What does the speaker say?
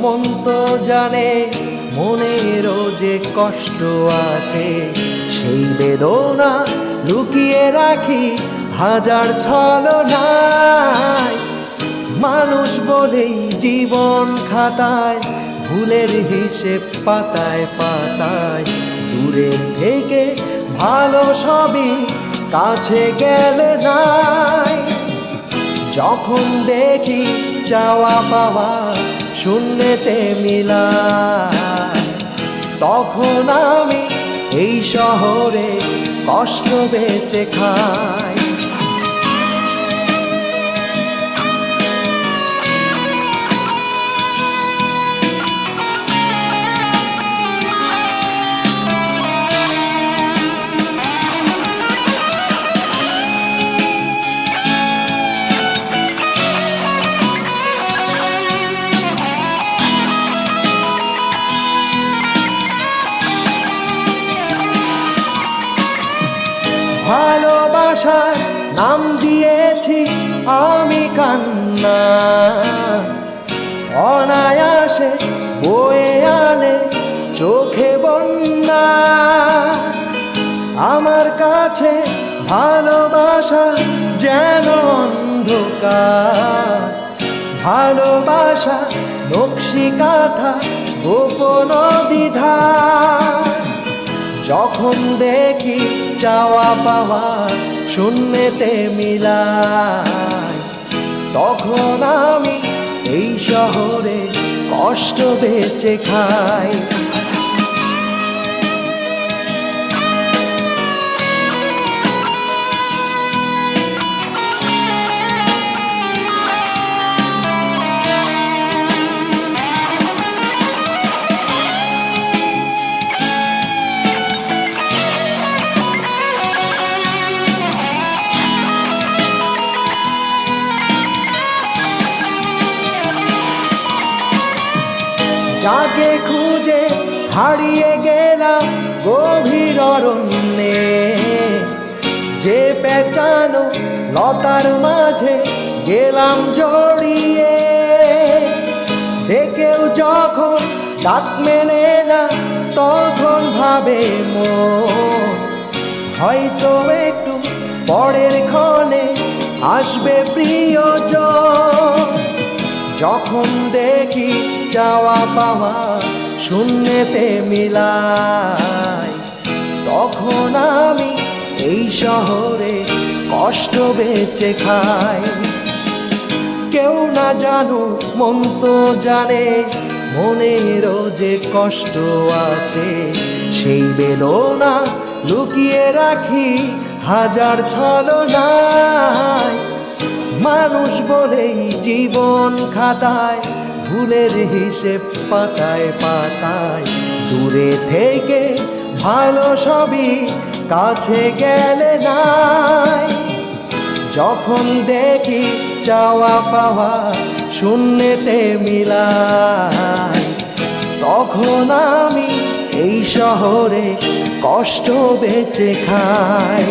মন তো জানে মনেরও যে কষ্ট আছে, সেই বেদনা লুকিয়ে রাখি হাজার ছলনায়। মানুষ বলেই জীবন খাতায় ভুলের হিসেব পাতায় পাতায়, দূরে থেকে ভালো সবই কাছে গেলে নাই। যখন দেখি চাওয়া পাওয়া শূন্যতে মিলায়, তখন আমি এই শহরে কষ্ট বেঁচে খাই। ভালোবাসার নাম দিয়েছি আমি কান্না, অনায়াসে বয়ে আনে চোখে বন্যা। আমার কাছে ভালোবাসা যেন অন্ধকার, ভালোবাসা নকশি কাঁথা গোপন দ্বিধা। যখন দেখি চাওয়া পাওয়া শূন্যতে মিলায়, তখন আমি এই শহরে কষ্ট বেঁচে খাই। যাকে খুঁজে হারিয়ে গেলাম গভীর অরণ্যে, যে পেঁচানো লতার মাঝে গেলাম জড়িয়ে। দেখেও যখন ডাক মেলে না, তখন ভাবে মন হয়তো একটু পরের ক্ষণে আসবে প্রিয়জন। যখন দেখি চাওয়া পাওয়া শূন্যতে মিলায়, তখন আমি এই শহরে কষ্ট বেঁচে খাই। কেউ না জানুক মন তো জানে মনেরও যে কষ্ট আছে, সেই বেদনা লুকিয়ে রাখি হাজার ছলনায়। মানুষ বলেই জীবন খাতায় ভুলের হিসেব পাতায় পাতায়, দূরে থেকে ভালো সবই কাছে গেলে নাই। যখন দেখি চাওয়া পাওয়া শূন্যতে মিলায়, তখন আমি এই শহরে কষ্ট বেঁচে খাই।